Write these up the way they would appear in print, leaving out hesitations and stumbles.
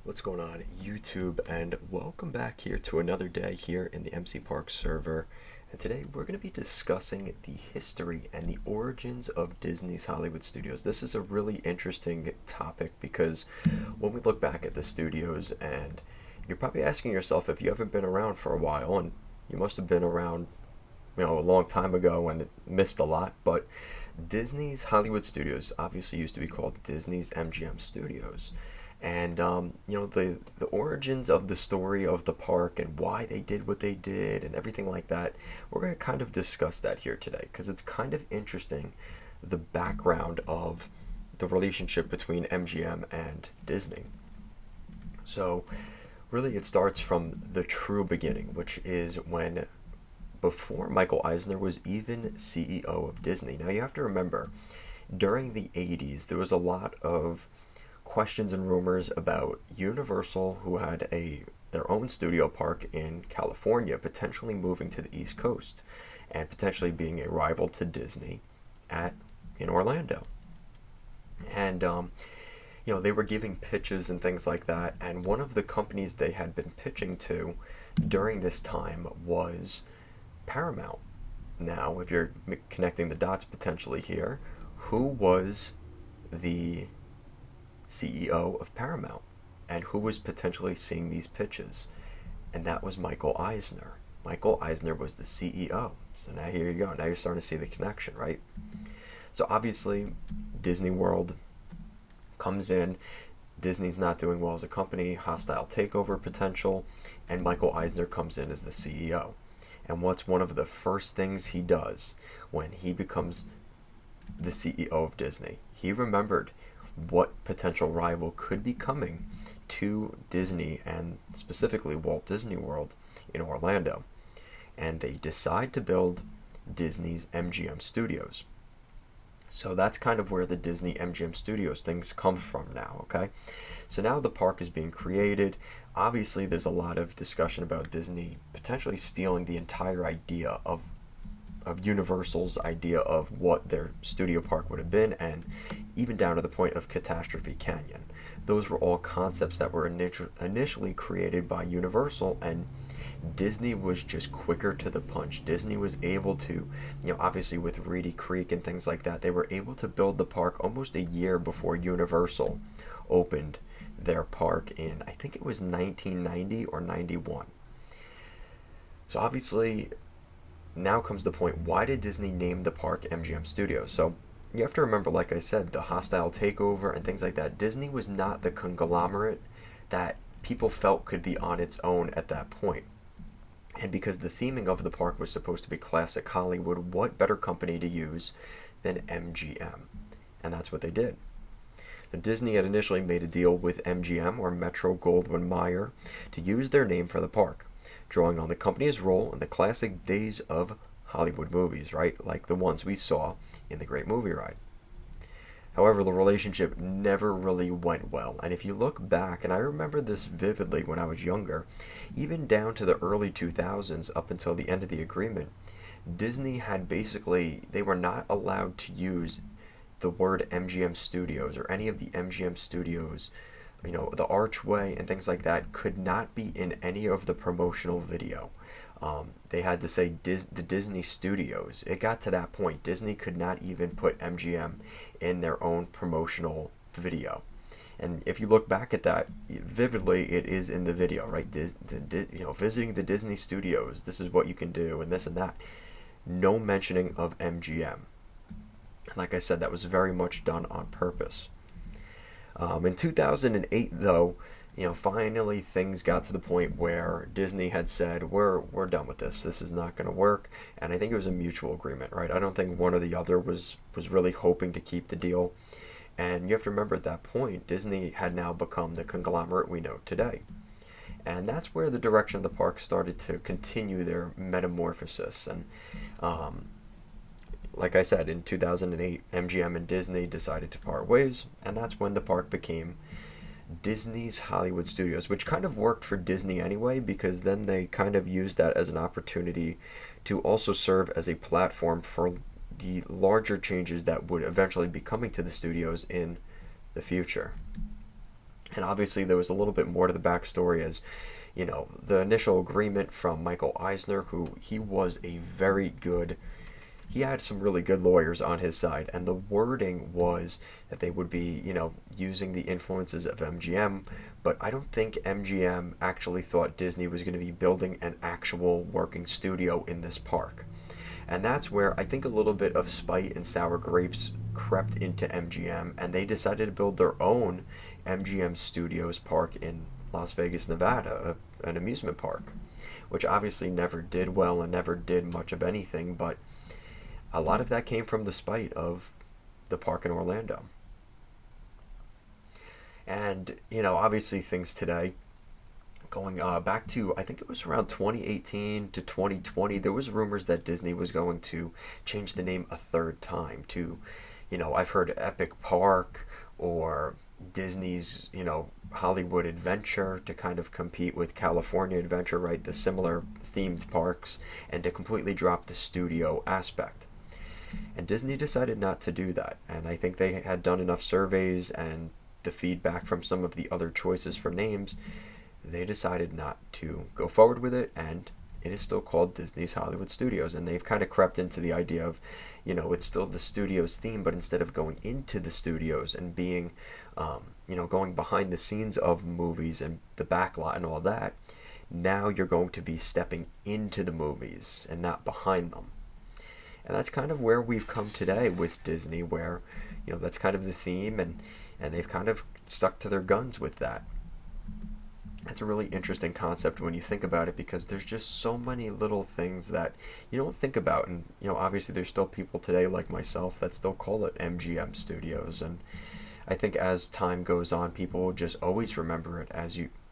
What's going on, YouTube, and welcome back here to another day here in the MC Park server. And today we're going to be discussing the history and the origins of Disney's Hollywood Studios. This is a really interesting topic because when we look back at the studios, and you're probably asking yourself if you haven't been around for a while, and you must have been around, a long time ago and missed a lot, but Disney's Hollywood Studios obviously used to be called Disney's MGM Studios. And the origins of the story of the park and why they did what they did and everything like that, we're going to kind of discuss that here today because it's kind of interesting, the background of the relationship between MGM and Disney. So really it starts from the true beginning, which is when before Michael Eisner was even CEO of Disney. Now you have to remember, during the 80s, there was a lot of questions and rumors about Universal, who had their own studio park in California, potentially moving to the East Coast and potentially being a rival to Disney at in Orlando. And they were giving pitches and things like that. And one of the companies they had been pitching to during this time was Paramount. Now, if you're connecting the dots potentially here, who was the CEO of Paramount and who was potentially seeing these pitches? And that was Michael Eisner. Michael Eisner was the CEO. So now here you go. Now you're starting to see the connection, right? So obviously, Disney World comes in. Disney's not doing well as a company, hostile takeover potential, and Michael Eisner comes in as the CEO. And what's one of the first things he does when he becomes the CEO of Disney? He remembered what potential rival could be coming to Disney and specifically Walt Disney World in Orlando. And they decide to build Disney's MGM Studios. So that's kind of where the Disney MGM Studios things come from now, okay? So now the park is being created. Obviously, there's a lot of discussion about Disney potentially stealing the entire idea of Universal's idea of what their studio park would have been, and even down to the point of Catastrophe Canyon. Those were all concepts that were initially created by Universal, and Disney was just quicker to the punch. Disney was able to, obviously with Reedy Creek and things like that, they were able to build the park almost a year before Universal opened their park in, I think it was 1990 or 91. So obviously, now comes the point, why did Disney name the park MGM Studios? So you have to remember, like I said, the hostile takeover and things like that. Disney was not the conglomerate that people felt could be on its own at that point. And because the theming of the park was supposed to be classic Hollywood, what better company to use than MGM? And that's what they did. So Disney had initially made a deal with MGM, or Metro Goldwyn Mayer, to use their name for the park, drawing on the company's role in the classic days of Hollywood movies, right? Like the ones we saw in The Great Movie Ride. However, the relationship never really went well. And if you look back, and I remember this vividly when I was younger, even down to the early 2000s up until the end of the agreement, Disney had basically, they were not allowed to use the word MGM Studios or any of the MGM Studios. The archway and things like that could not be in any of the promotional video. They had to say the Disney Studios. It got to that point. Disney could not even put MGM in their own promotional video. And if you look back at that vividly, it is in the video, right? Visiting the Disney Studios. This is what you can do, and this and that. No mentioning of MGM. Like I said, that was very much done on purpose. In 2008, though, finally things got to the point where Disney had said, we're done with this. This is not going to work. And I think it was a mutual agreement, right? I don't think one or the other was really hoping to keep the deal. And you have to remember, at that point, Disney had now become the conglomerate we know today. And that's where the direction of the park started to continue their metamorphosis. And like I said, in 2008, MGM and Disney decided to part ways, and that's when the park became Disney's Hollywood Studios, which kind of worked for Disney anyway, because then they kind of used that as an opportunity to also serve as a platform for the larger changes that would eventually be coming to the studios in the future. And obviously, there was a little bit more to the backstory, as the initial agreement from Michael Eisner, who he was a very good, he had some really good lawyers on his side, and the wording was that they would be, using the influences of MGM, but I don't think MGM actually thought Disney was going to be building an actual working studio in this park. And that's where I think a little bit of spite and sour grapes crept into MGM, and they decided to build their own MGM Studios park in Las Vegas, Nevada, an amusement park, which obviously never did well and never did much of anything, but a lot of that came from the spite of the park in Orlando. And, obviously things today, going back to, I think it was around 2018 to 2020, there was rumors that Disney was going to change the name a third time to, I've heard Epic Park or Disney's, Hollywood Adventure, to kind of compete with California Adventure, right? The similar themed parks, and to completely drop the studio aspect. And Disney decided not to do that. And I think they had done enough surveys and the feedback from some of the other choices for names. They decided not to go forward with it, and it is still called Disney's Hollywood Studios. And they've kind of crept into the idea of, it's still the studio's theme, but instead of going into the studios and being, going behind the scenes of movies and the backlot and all that, now you're going to be stepping into the movies and not behind them. And that's kind of where we've come today with Disney, where, that's kind of the theme, and they've kind of stuck to their guns with that. It's a really interesting concept when you think about it, because there's just so many little things that you don't think about. And, obviously there's still people today like myself that still call it MGM Studios. And I think as time goes on, people will just always remember it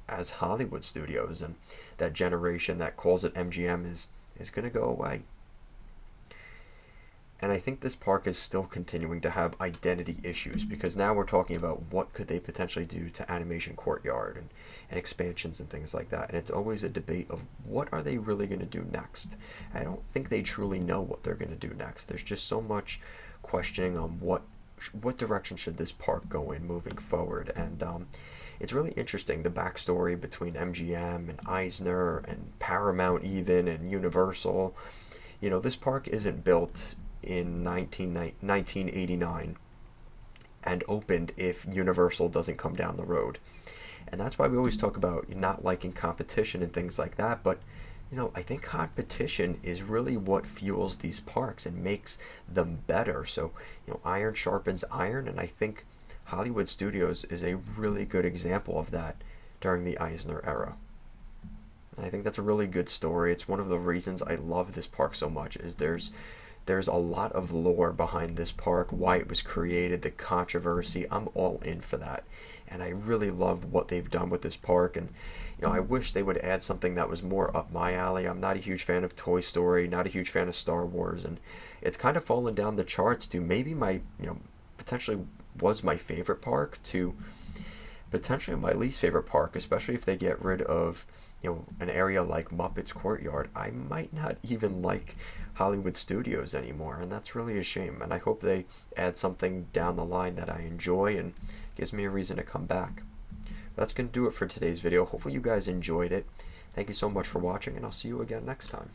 as Hollywood Studios, and that generation that calls it MGM is going to go away. And I think this park is still continuing to have identity issues, because now we're talking about what could they potentially do to Animation Courtyard and expansions and things like that. And it's always a debate of what are they really going to do next. I don't think they truly know what they're going to do next. There's just so much questioning on what direction should this park go in moving forward. And it's really interesting, the backstory between MGM and Eisner and Paramount even, and Universal. This park isn't built in 1989 and opened if Universal doesn't come down the road. And that's why we always talk about not liking competition and things like that. But, I think competition is really what fuels these parks and makes them better. So, iron sharpens iron, and I think Hollywood Studios is a really good example of that during the Eisner era. And I think that's a really good story. It's one of the reasons I love this park so much, is there's a lot of lore behind this park, why it was created, the controversy. I'm all in for that. And I really love what they've done with this park. And, I wish they would add something that was more up my alley. I'm not a huge fan of Toy Story, not a huge fan of Star Wars. And it's kind of fallen down the charts to maybe my, potentially was my favorite park to potentially my least favorite park, especially if they get rid of, an area like Muppets Courtyard. I might not even like Hollywood Studios anymore, and that's really a shame. And I hope they add something down the line that I enjoy and gives me a reason to come back. That's going to do it for today's video. Hopefully you guys enjoyed it. Thank you so much for watching, and I'll see you again next time.